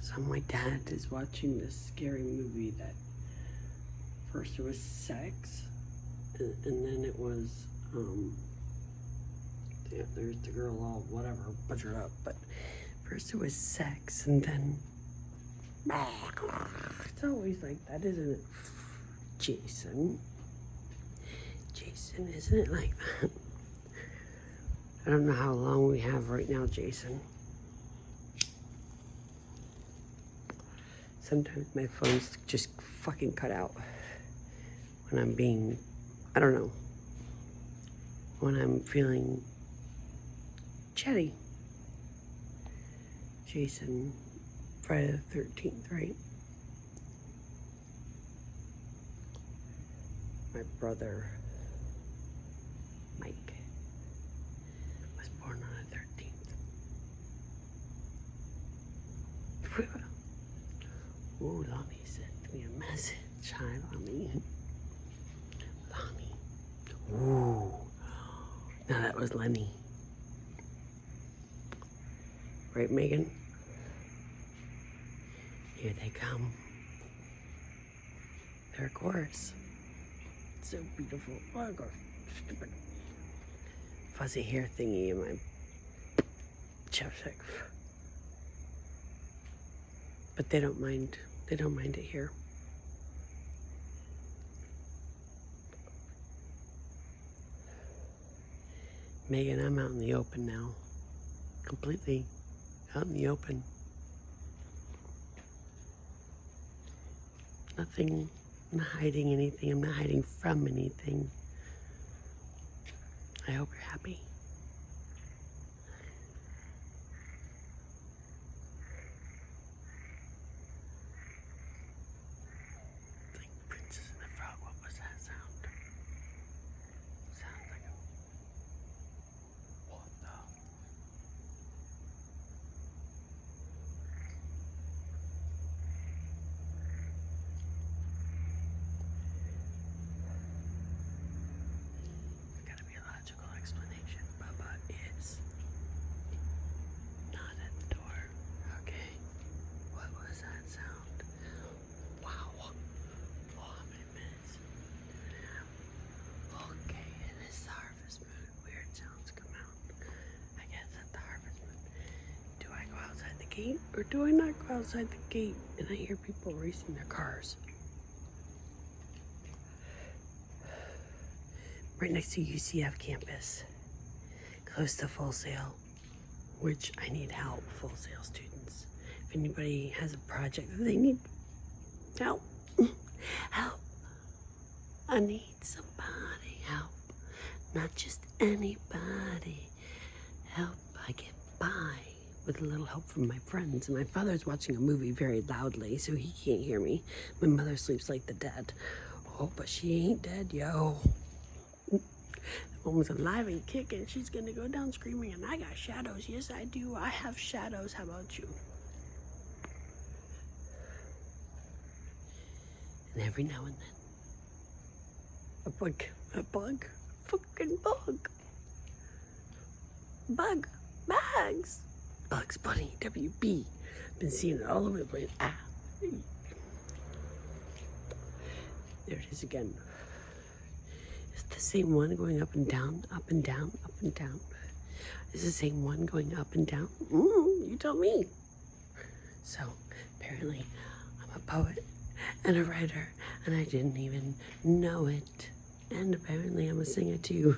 So my dad is watching this scary movie that first it was sex, and then it was, yeah, there's the girl all whatever, butchered up, but first it was sex, and then, it's always like that, isn't it? Jason, isn't it like that? I don't know how long we have right now, Jason. Sometimes my phone's just fucking cut out when I'm being, I don't know, when I'm feeling chatty. Jason, Friday the 13th, right? My brother, Mike, was born on the 13th. Ooh, Lonnie sent me a message. Hi, Lonnie. Ooh. Now that was Lenny. Right, Megan? Here they come. Their chorus. So beautiful. Oh, God. Stupid fuzzy hair thingy in my chapstick. But they don't mind. They don't mind it here. Megan, I'm out in the open now. Completely out in the open. Nothing, I'm not hiding anything. I'm not hiding from anything. I hope you're happy. Like Princess and the Frog, what was that sound? Sounds like a... What the... Gotta be a logical explanation. Bubba is not at the door. Okay. What was that sound? Wow. Oh, how many minutes? Okay, and it's the harvest moon. Weird sounds come out. I guess at the harvest moon. Do I go outside the gate or do I not go outside the gate and I hear people racing their cars? Right next to UCF campus, close to Full Sail, which I need help, Full Sail students. If anybody has a project that they need help, help. I need somebody help, not just anybody. Help, I get by with a little help from my friends. And my father's watching a movie very loudly, so he can't hear me. My mother sleeps like the dead. Oh, but she ain't dead, yo. The woman's alive and kicking. She's gonna go down screaming, and I got shadows. Yes, I do. I have shadows. How about you? And every now and then, a bug, fucking bug. Bags. Bugs Bunny, WB. Been seeing it all over the place. Ah. There it is again. Is it the same one going up and down, up and down, up and down? Is it the same one going up and down? You tell me. So, apparently, I'm a poet and a writer, and I didn't even know it. And apparently, I'm a singer too.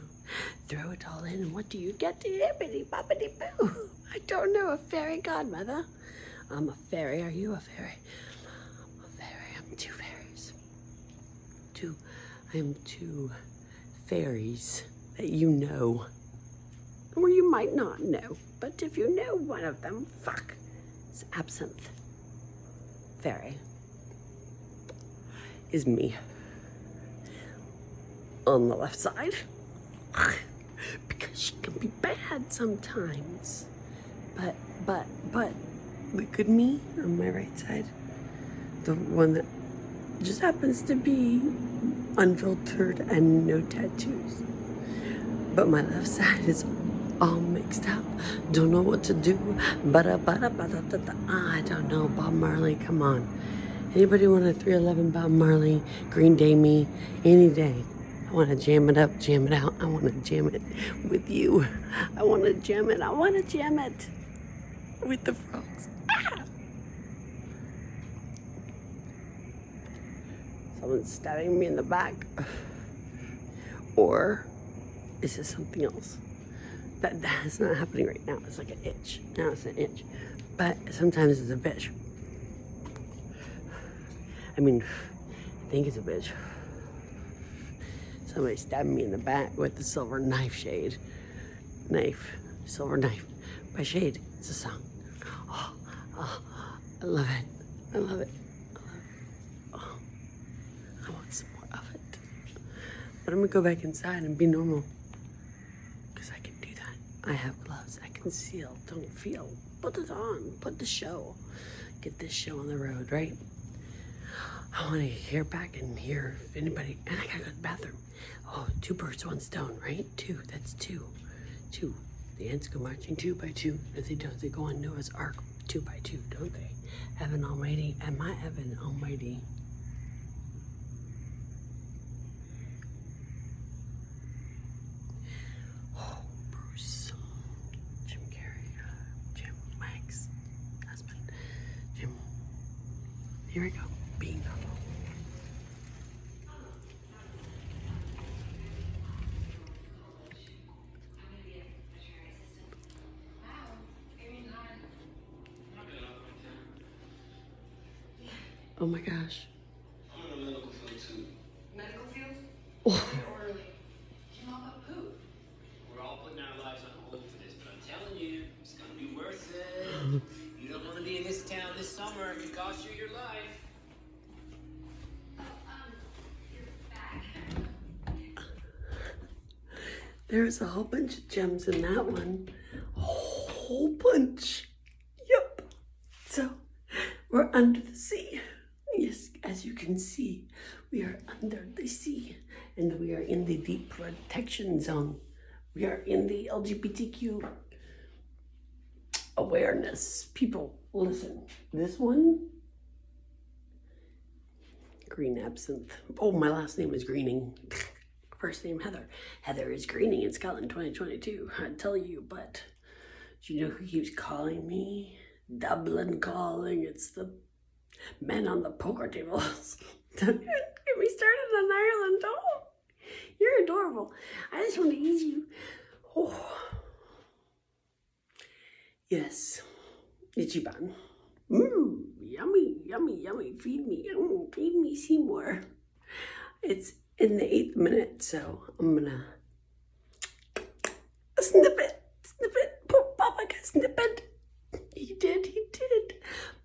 Throw it all in, and what do you get? Hippity boppity boo. I don't know, a fairy godmother. I'm a fairy. Are you a fairy? I'm a fairy. I'm two fairies. I'm two fairies that you know. Or you might not know. But if you know one of them, fuck. It's Absinthe. Fairy. Is me. On the left side. Because she can be bad sometimes. But the good me on my right side, the one that just happens to be unfiltered and no tattoos. But my left side is all mixed up. Don't know what to do. I don't know. Bob Marley, come on. Anybody want a 311 Bob Marley, Green Day me, any day? I want to jam it up, jam it out. I want to jam it with you. I want to jam it. I want to jam it with the frogs. Ah! Someone's stabbing me in the back. Or is this something else? That's not happening right now. It's like an itch. Now it's an itch. But sometimes it's a bitch. I mean, I think it's a bitch. Somebody stabbed me in the back with the silver knife shade. Silver knife by Shade. It's a song. Oh, I love it. I love it. Oh, I want some more of it. But I'm gonna go back inside and be normal. Because I can do that. I have gloves. I can seal. Don't feel. Put it on. Put the show. Get this show on the road, right? I want to hear back and hear if anybody, and I gotta go to the bathroom. Oh, 2 birds, 1 stone, right? 2, that's 2. 2. The ants go marching 2 by 2. If they don't, they go on Noah's Ark 2 by 2, don't they? Evan Almighty, am I Evan Almighty? Oh, Bruce. Jim Carrey. Jim, my ex-husband. Jim. Here we go. Being normal. Oh my gosh. I'm in the medical field too. Medical field? Oh. Orderly. You know about poop. We're all putting our lives on hold for this, but I'm telling you, it's gonna be worth it. You don't want to be in this town this summer. It could cost you your life. There's a whole bunch of gems in that one. A whole bunch. Yep. So, we're under the sea. Yes, as you can see, we are under the sea. And we are in the deep protection zone. We are in the LGBTQ awareness. People, listen. This one, green absinthe. Oh, my last name is Greening. First name Heather. Heather is greening in Scotland 2022. I'd tell you, but do you know who keeps calling me? Dublin calling. It's the men on the poker tables. Don't get me started on Ireland. Oh, you're adorable. I just want to ease you. Oh. Yes. Ichiban. Yummy, yummy, yummy. Feed me, Seymour. It's in the 8th minute, so I'm gonna snip it. Papa got snip it. He did.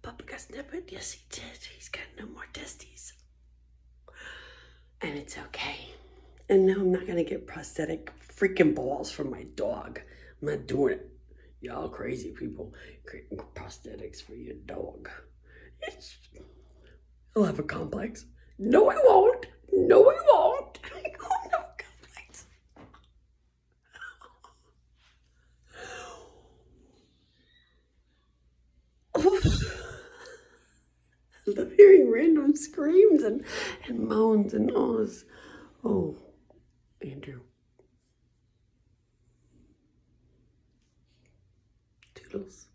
Papa got snip it. Yes, he did. He's got no more testes. And it's okay. And now I'm not gonna get prosthetic freaking balls from my dog. I'm not doing it. Y'all crazy people creating prosthetics for your dog. He'll have a complex. No, I won't. No, I won't. No complex. I love hearing random screams and moans and ahs. Oh, Andrew. Toodles.